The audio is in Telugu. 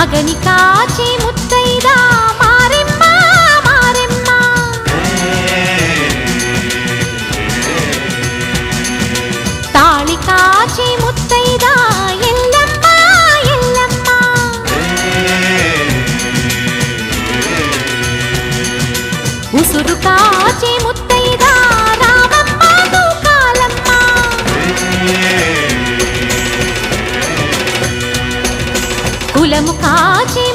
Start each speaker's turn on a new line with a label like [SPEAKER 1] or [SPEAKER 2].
[SPEAKER 1] అగని కాచి ముత్తైదా మారెమ్మ మారెమ్మ తాళి కాచి ముత్తైదా ఎల్లమ్మ ఎల్లమ్మ ఉసురు కాచి ముత్తైదా రామమ్మ తూకాలమ్మ కులము కాచి